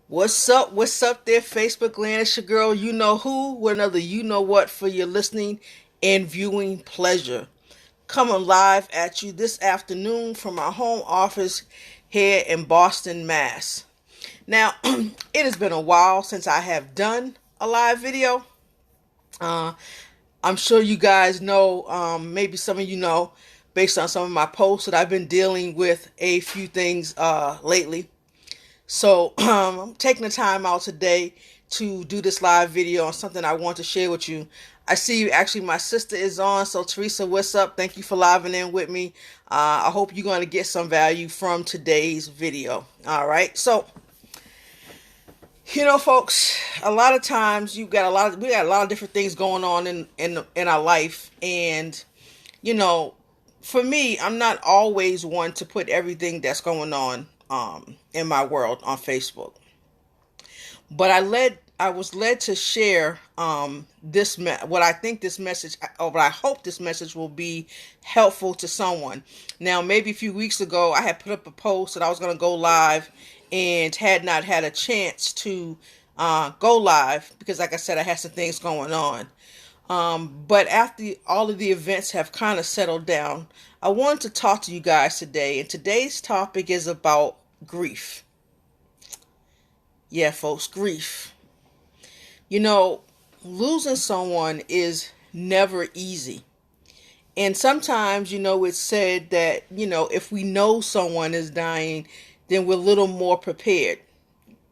What's up there, Facebook land? It's your girl, you know who, with another you know what for your listening and viewing pleasure. Coming live at you this afternoon from my home office here in Boston, Mass. Now, it has been a while since I have done a live video. Uh, I'm sure you guys know, maybe some of you know, based on some of my posts, that I've been dealing with a few things lately. So I'm taking the time out today to do this live video on something I want to share with you. I see actually my sister is on. So Teresa, what's up? Thank you for living in with me. I hope you're going to get some value from today's video. All right. So, folks, a lot of times we got a lot of different things going on in our life. And, you know, for me, I'm not always one to put everything that's going on in my world on Facebook. But I was led to share what I think this message, or what I hope this message will be helpful to someone. Now, maybe a few weeks ago, I had put up a post that I was going to go live and had not had a chance to go live because, like I said, I had some things going on. But after all of the events have kind of settled down, I wanted to talk to you guys today. And today's topic is about grief. Yeah, folks, grief. You know, losing someone is never easy. And sometimes, it's said that, if we know someone is dying, then we're a little more prepared.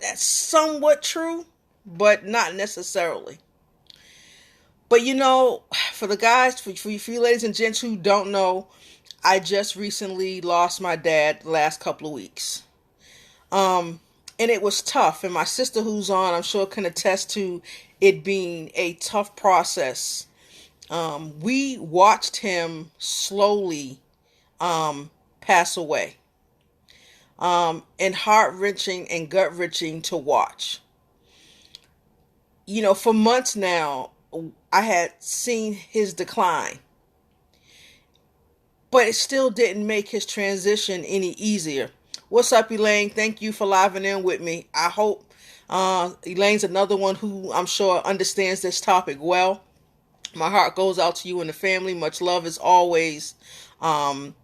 That's somewhat true, but not necessarily. But, for the guys, for you ladies and gents who don't know, I just recently lost my dad the last couple of weeks. And it was tough. And my sister who's on, I'm sure can attest to it being a tough process. We watched him slowly pass away. And heart-wrenching and gut-wrenching to watch. For months now, I had seen his decline. But it still didn't make his transition any easier. What's up, Elaine? Thank you for living in with me. I hope Elaine's another one who I'm sure understands this topic well. My heart goes out to you and the family. Much love as always, to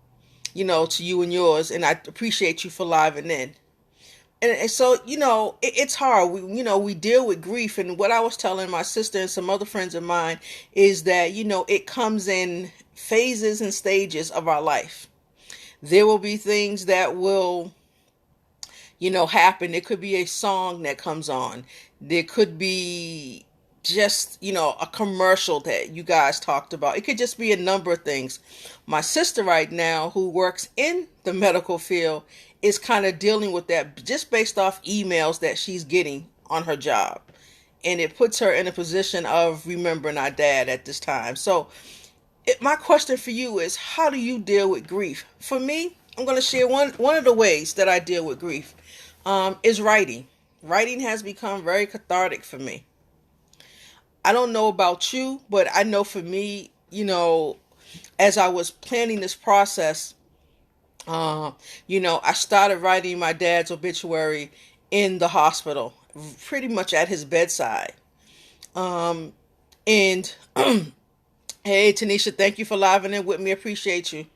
you and yours. And I appreciate you for living in. And so, it's hard. We deal with grief. And what I was telling my sister and some other friends of mine is that, it comes in phases and stages of our life. There will be things that will, happen. It could be a song that comes on. There could be just, a commercial that you guys talked about. It could just be a number of things. My sister right now, who works in the medical field, is kind of dealing with that just based off emails that she's getting on her job. And it puts her in a position of remembering our dad at this time. So my question for you is, how do you deal with grief? For me, I'm going to share one of the ways that I deal with grief is writing. Writing has become very cathartic for me. I don't know about you, but I know for me, as I was planning this process, I started writing my dad's obituary in the hospital, pretty much at his bedside. And hey, Tanisha, thank you for living in with me. Appreciate you.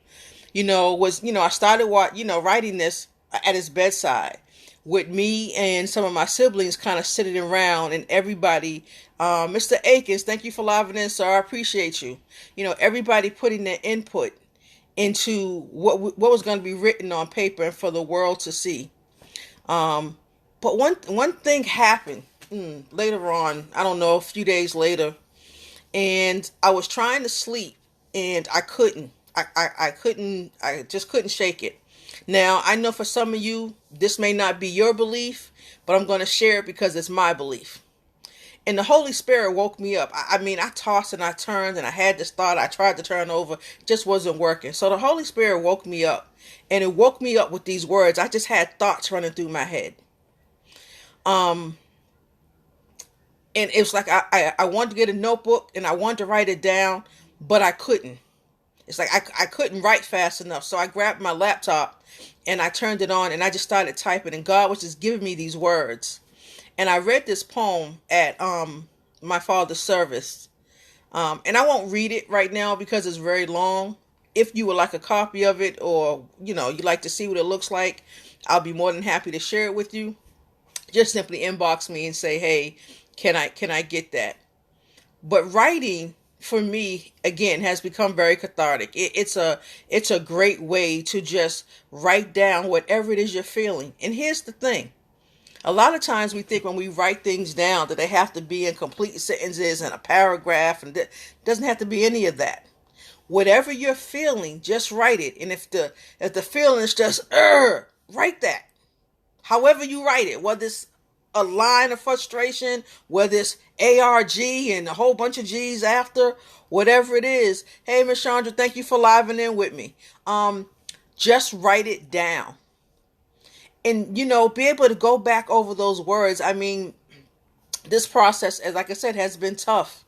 I started writing this at his bedside with me and some of my siblings kind of sitting around, and everybody, Mr. Akins, thank you for living in, sir. I appreciate you. Everybody putting their input into what was going to be written on paper and for the world to see. But one thing happened later on, I don't know, a few days later, and I was trying to sleep and I couldn't. I just couldn't shake it. Now, I know for some of you, this may not be your belief, but I'm going to share it because it's my belief. And the Holy Spirit woke me up. I tossed and I turned and I had this thought. I tried to turn over, just wasn't working. So the Holy Spirit woke me up, and it woke me up with these words. I just had thoughts running through my head. And it was like I wanted to get a notebook and I wanted to write it down, but I couldn't. It's like I couldn't write fast enough. So I grabbed my laptop and I turned it on and I just started typing, and God was just giving me these words. And I read this poem at my father's service. And I won't read it right now because it's very long. If you would like a copy of it, or you'd like to see what it looks like, I'll be more than happy to share it with you. Just simply inbox me and say, "Hey, can I get that?" But writing for me again has become very cathartic. It's a great way to just write down whatever it is you're feeling. And here's the thing: a lot of times we think when we write things down that they have to be in complete sentences and a paragraph, and it doesn't have to be any of that. Whatever you're feeling, just write it. And if the feeling is just write that. However you write it, whether it's a line of frustration, whether it's ARG and a whole bunch of G's after, whatever it is. Hey, Miss Chandra, thank you for living in with me. Just write it down. And, be able to go back over those words. I mean, this process, as like I said, has been tough.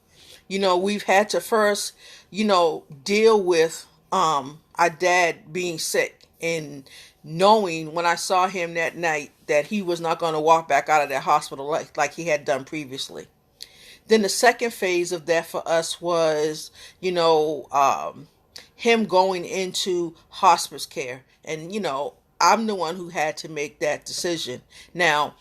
We've had to first, deal with our dad being sick, and knowing when I saw him that night that he was not going to walk back out of that hospital like he had done previously. Then the second phase of that for us was, him going into hospice care. And, I'm the one who had to make that decision. Now,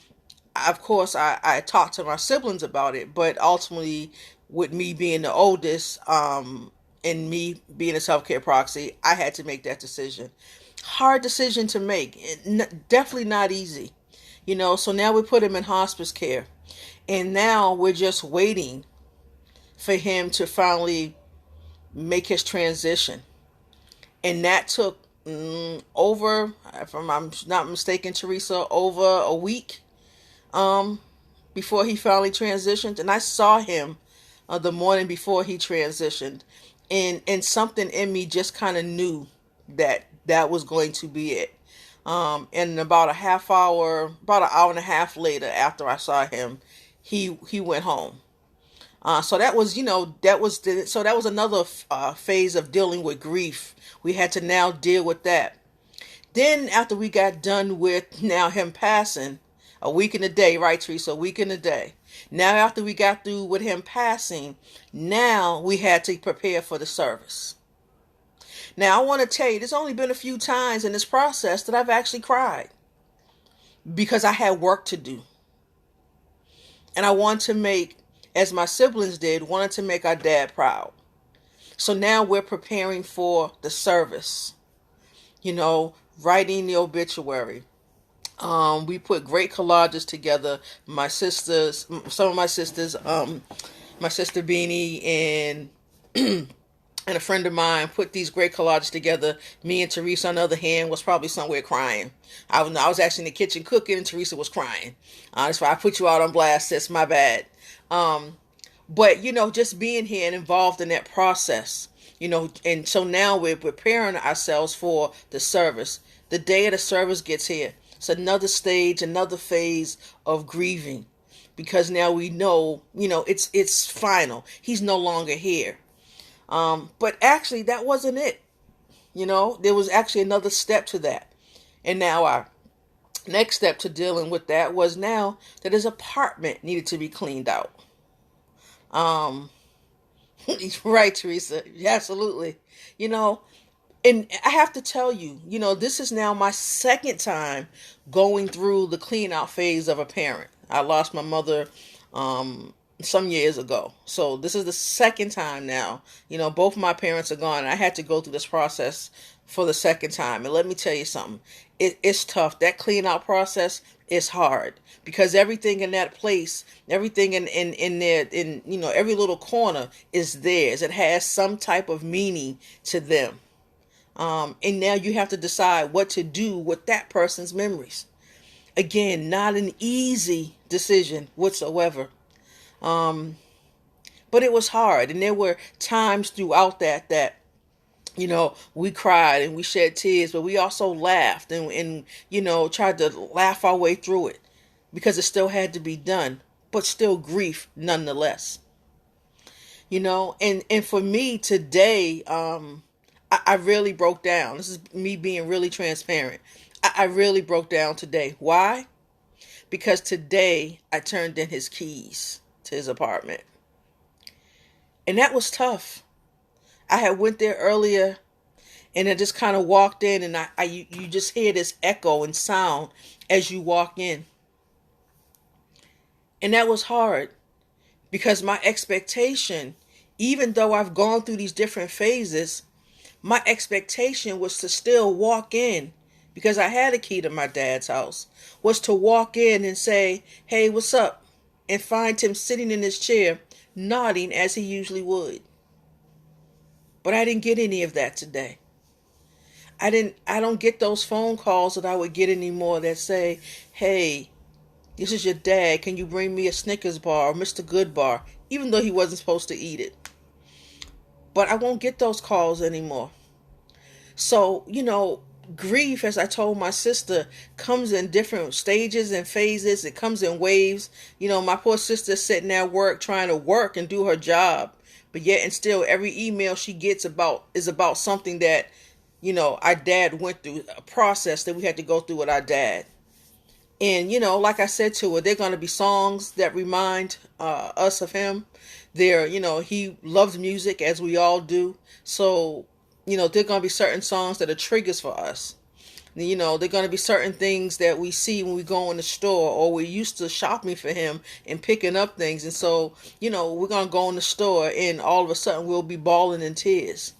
of course, I talked to my siblings about it, but ultimately, with me being the oldest, and me being a self-care proxy, I had to make that decision. Hard decision to make. Definitely not easy. So now we put him in hospice care. And now we're just waiting for him to finally make his transition. And that took over, if I'm not mistaken, Teresa, over a week before he finally transitioned. And I saw him the morning before he transitioned. And something in me just kind of knew that was going to be it. And about an hour and a half later, after I saw him, he went home. So that was, that was another phase of dealing with grief. We had to now deal with that. Then after we got done with now him passing, a week in a day, right, Teresa? A week in a day. Now after we got through with him passing, now we had to prepare for the service. Now I want to tell you, there's only been a few times in this process that I've actually cried because I had work to do. And I wanted to make, as my siblings did, wanted to make our dad proud. So now we're preparing for the service, writing the obituary. We put great collages together. My sisters, some of my sisters, my sister Beanie and and a friend of mine put these great collages together. Me and Teresa, on the other hand, was probably somewhere crying. I was actually in the kitchen cooking, and Teresa was crying. That's why I put you out on blast, sis. My bad. But just being here and involved in that process, and so now we're preparing ourselves for the service. The day of the service gets here. It's another stage, another phase of grieving, because now we know, it's final. He's no longer here. But actually, that wasn't it. There was actually another step to that. And now our next step to dealing with that was now that his apartment needed to be cleaned out. Right, Teresa. Absolutely. And I have to tell you, this is now my second time going through the clean out phase of a parent. I lost my mother some years ago. So this is the second time now. Both my parents are gone. I had to go through this process for the second time. And let me tell you something. It's tough. That clean out process is hard because everything in that place, everything in there, every little corner is theirs. It has some type of meaning to them. And now you have to decide what to do with that person's memories. Again, not an easy decision whatsoever. But it was hard. And there were times throughout that we cried and we shed tears, but we also laughed and tried to laugh our way through it because it still had to be done, but still grief nonetheless. And for me today, I really broke down. This is me being really transparent. I really broke down today. Why? because today I turned in his keys to his apartment. And that was tough. I had went there earlier and I just kind of walked in, and you just hear this echo and sound as you walk in. And that was hard because my expectation, even though I've gone through these different phases, my expectation was to still walk in, because I had a key to my dad's house, was to walk in and say, "Hey, what's up?" and find him sitting in his chair, nodding as he usually would. But I didn't get any of that today. I don't get those phone calls that I would get anymore that say, "Hey, this is your dad. Can you bring me a Snickers bar or Mr. Good bar?" Even though he wasn't supposed to eat it. But I won't get those calls anymore. So, grief, as I told my sister, comes in different stages and phases. It comes in waves. My poor sister's sitting at work trying to work and do her job. But yet and still, every email she gets is about something that, our dad went through, a process that we had to go through with our dad. And, like I said to her, they're going to be songs that remind us of him. He loves music, as we all do. So, there are going to be certain songs that are triggers for us. There are going to be certain things that we see when we go in the store, or we're used to shopping for him and picking up things. And so, we're going to go in the store and all of a sudden we'll be bawling in tears.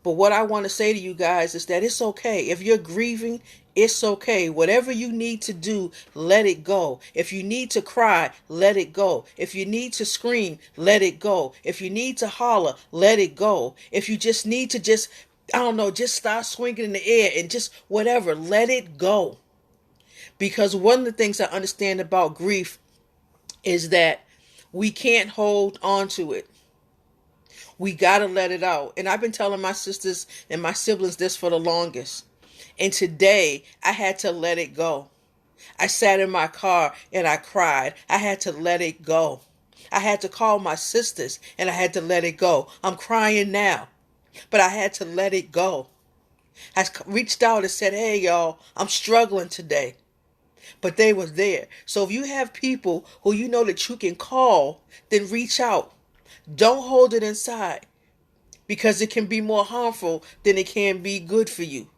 But what I want to say to you guys is that it's okay. If you're grieving, it's okay. Whatever you need to do, let it go. If you need to cry, let it go. If you need to scream, let it go. If you need to holler, let it go. If you just need to just start swinging in the air and just whatever, let it go. Because one of the things I understand about grief is that we can't hold on to it. We got to let it out. And I've been telling my sisters and my siblings this for the longest. And today I had to let it go. I sat in my car and I cried. I had to let it go. I had to call my sisters and I had to let it go. I'm crying now, but I had to let it go. I reached out and said, "Hey, y'all, I'm struggling today." But they were there. So if you have people who you know that you can call, then reach out. Don't hold it inside, because it can be more harmful than it can be good for you.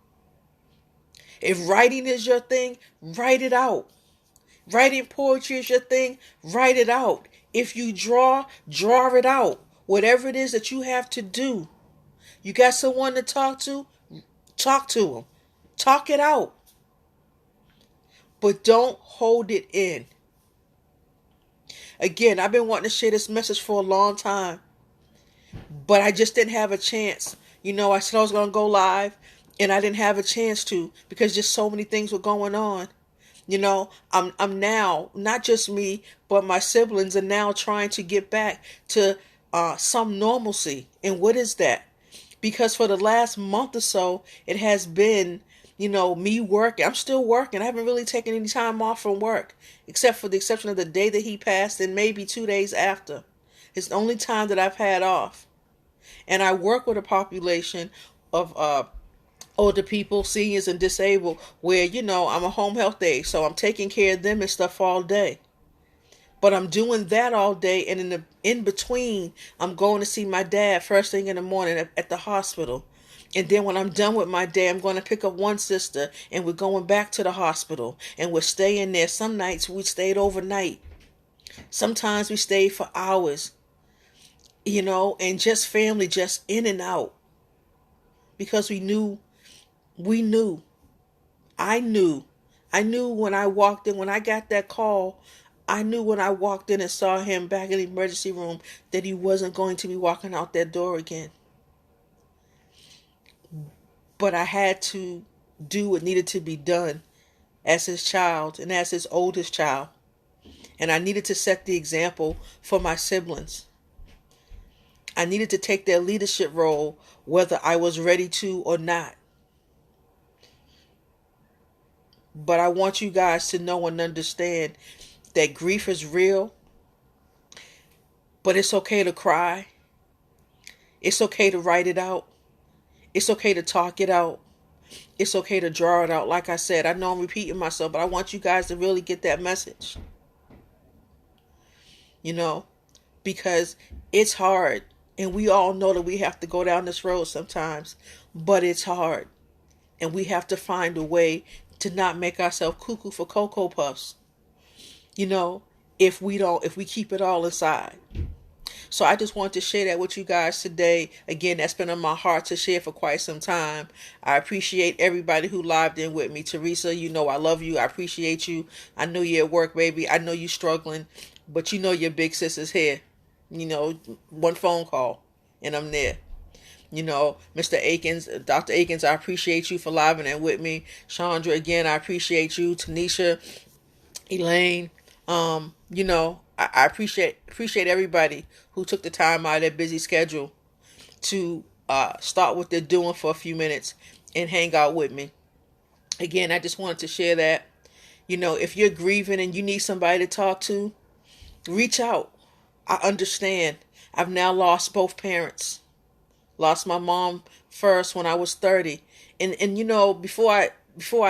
If writing is your thing, write it out. Writing poetry is your thing, write it out. If you draw it out. Whatever it is that you have to do. You got someone to talk to them. Talk it out. But don't hold it in. Again, I've been wanting to share this message for a long time, but I just didn't have a chance. I said I was going to go live, and I didn't have a chance to, because just so many things were going on. I'm now, not just me, but my siblings are now trying to get back to some normalcy. And what is that? Because for the last month or so, it has been, me working. I'm still working. I haven't really taken any time off from work, except for the exception of the day that he passed and maybe 2 days after. It's the only time that I've had off. And I work with a population of older people, seniors, and disabled, where, I'm a home health aide, so I'm taking care of them and stuff all day. But I'm doing that all day, and in between, I'm going to see my dad first thing in the morning at the hospital. And then when I'm done with my day, I'm going to pick up one sister, and we're going back to the hospital, and we're staying there. Some nights we stayed overnight. Sometimes we stayed for hours, and just family, just in and out. Because we knew, I knew when I walked in, when I got that call, I knew when I walked in and saw him back in the emergency room that he wasn't going to be walking out that door again. But I had to do what needed to be done as his child and as his oldest child. And I needed to set the example for my siblings. I needed to take their leadership role, whether I was ready to or not. But I want you guys to know and understand that grief is real. But it's okay to cry. It's okay to write it out. It's okay to talk it out. It's okay to draw it out. Like I said, I know I'm repeating myself, but I want you guys to really get that message, you know, because it's hard. And we all know that we have to go down this road sometimes, but it's hard. And we have to find a way to not make ourselves cuckoo for Cocoa Puffs, you know, if we keep it all inside. So I just want to share that with you guys today. Again, that's been on my heart to share for quite some time. I appreciate everybody who lived in with me. Teresa, you know I love you. I appreciate you. I know you're at work, baby. I know you're struggling, but you know your big sis is here. You know, one phone call and I'm there. You know, Mr. Akins, Dr. Akins, I appreciate you for living in with me. Chandra, again, I appreciate you. Tanisha, Elaine, you know, I appreciate everybody who took the time out of their busy schedule to start what they're doing for a few minutes and hang out with me. Again, I just wanted to share that. You know, if you're grieving and you need somebody to talk to, reach out. I understand. I've now lost both parents. Lost my mom first when I was 30. And you know, before I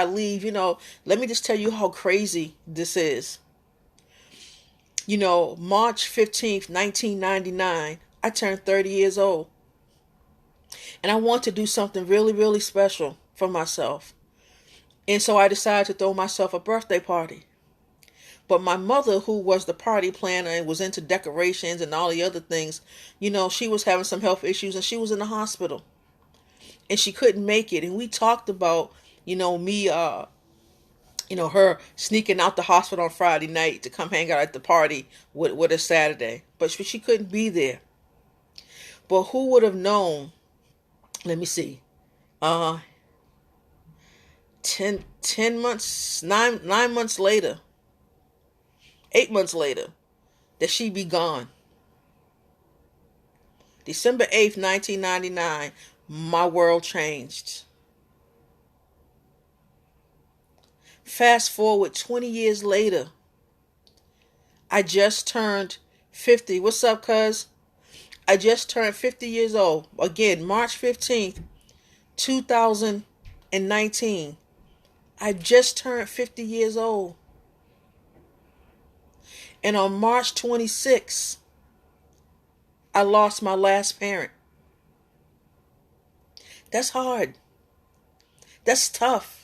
leave, you know, let me just tell you how crazy this is. You know, March 15th, 1999, I turned 30 years old. And I want to do something really, really special for myself. And so I decided to throw myself a birthday party. But my mother, who was the party planner and was into decorations and all the other things, you know, she was having some health issues and she was in the hospital. And she couldn't make it. And we talked about, you know, her sneaking out the hospital on Friday night to come hang out at the party with her Saturday. But she couldn't be there. But who would have known, let me see, 10 months, 9 months later, 8 months later, that she'd be gone. December 8th, 1999, my world changed. Fast forward 20 years later, I just turned 50. What's up, cuz? I just turned 50 years old. Again, March 15th, 2019. I just turned 50 years old. And on March 26th, I lost my last parent. That's hard. That's tough.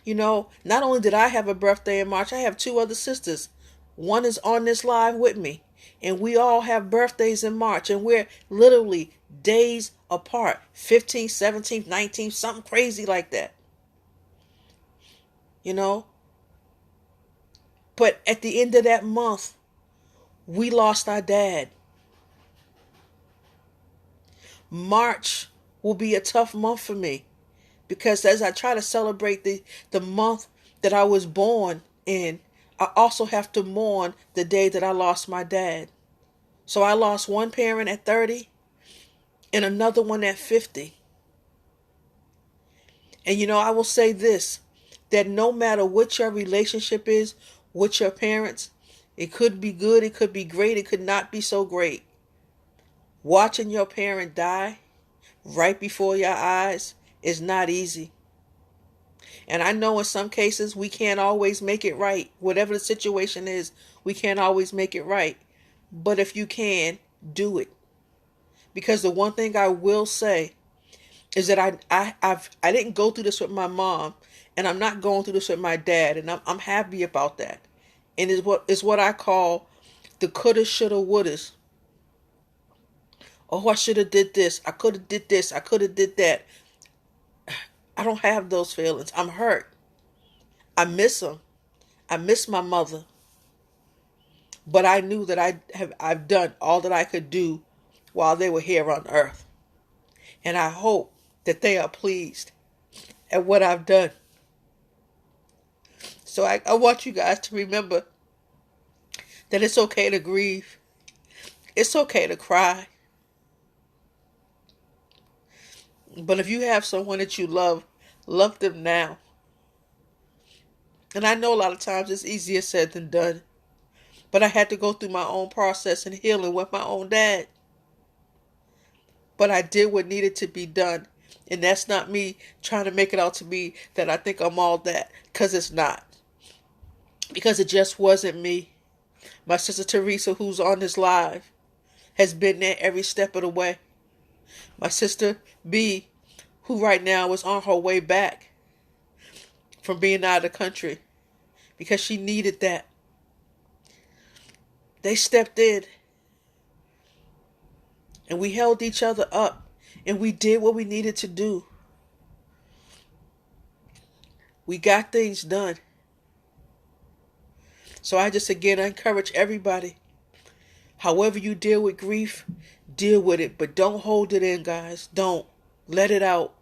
You know, not only did I have a birthday in March, I have two other sisters. One is on this live with me. And we all have birthdays in March. And we're literally days apart. 15th, 17th, 19th, something crazy like that. You know? But at the end of that month, we lost our dad. March will be a tough month for me. Because as I try to celebrate the month that I was born in, I also have to mourn the day that I lost my dad. So I lost one parent at 30 and another one at 50. And you know, I will say this, that no matter what your relationship is with your parents, it could be good, it could be great, it could not be so great. Watching your parent die right before your eyes is not easy. And I know in some cases we can't always make it right. Whatever the situation is, we can't always make it right. But if you can, do it. Because the one thing I will say is that I didn't go through this with my mom, and I'm not going through this with my dad, and I'm happy about that. And it's what I call the coulda, shoulda, wouldas. Oh, I should have did this. I could have did this. I could have did that. I don't have those feelings. I'm hurt. I miss them. I miss my mother. But I knew that I've done all that I could do while they were here on earth. And I hope that they are pleased at what I've done. So I want you guys to remember that it's okay to grieve. It's okay to cry. But if you have someone that you love them now. And I know a lot of times it's easier said than done. But I had to go through my own process and healing with my own dad. But I did what needed to be done. And that's not me trying to make it out to be that I think I'm all that, because it's not. Because it just wasn't me. My sister Teresa, who's on this live, has been there every step of the way. My sister B, who right now is on her way back from being out of the country because she needed that. They stepped in and we held each other up and we did what we needed to do. We got things done. So I just again encourage everybody, however you deal with grief, deal with it, but don't hold it in, guys. Don't. Let it out.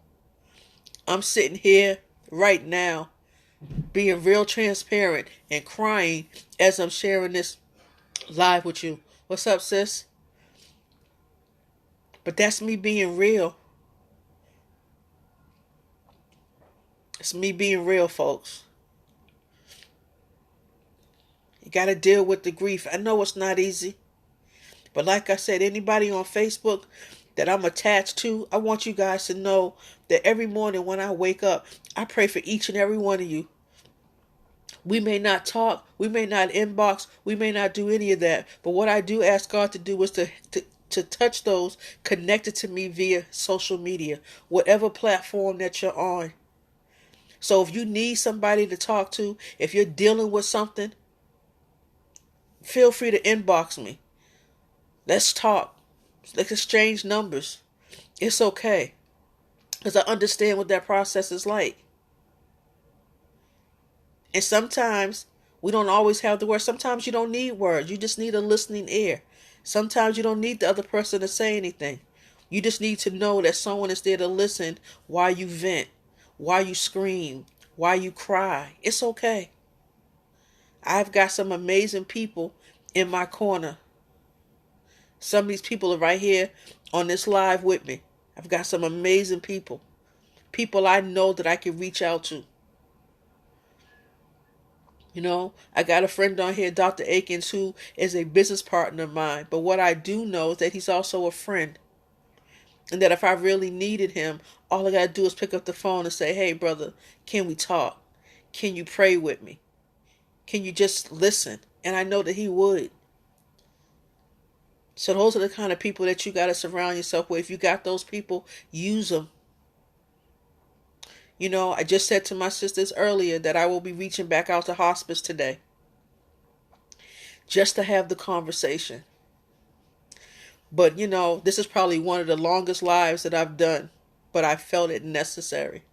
I'm sitting here right now being real transparent and crying as I'm sharing this live with you. What's up, sis? But that's me being real. It's me being real, folks. You got to deal with the grief. I know it's not easy. But like I said, anybody on Facebook that I'm attached to, I want you guys to know that every morning when I wake up, I pray for each and every one of you. We may not talk, we may not inbox, we may not do any of that. But what I do ask God to do is to touch those connected to me via social media, whatever platform that you're on. So if you need somebody to talk to, if you're dealing with something, feel free to inbox me. Let's talk. Let's exchange numbers. It's okay. Because I understand what that process is like. And sometimes we don't always have the words. Sometimes you don't need words. You just need a listening ear. Sometimes you don't need the other person to say anything. You just need to know that someone is there to listen while you vent, while you scream, while you cry. It's okay. I've got some amazing people in my corner. Some of these people are right here on this live with me. I've got some amazing people. People I know that I can reach out to. You know, I got a friend on here, Dr. Akins, who is a business partner of mine. But what I do know is that he's also a friend. And that if I really needed him, all I got to do is pick up the phone and say, hey, brother, can we talk? Can you pray with me? Can you just listen? And I know that he would. So those are the kind of people that you got to surround yourself with. If you got those people, use them. You know, I just said to my sisters earlier that I will be reaching back out to hospice today. Just to have the conversation. But, you know, this is probably one of the longest lives that I've done. But I felt it necessary.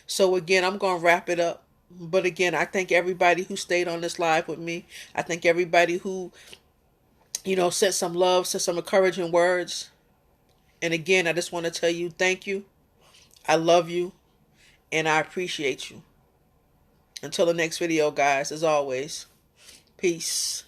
So again, I'm going to wrap it up. But again, I thank everybody who stayed on this live with me. I thank everybody who, you know, sent some love, sent some encouraging words. And again, I just want to tell you thank you. I love you. And I appreciate you. Until the next video, guys, as always, peace.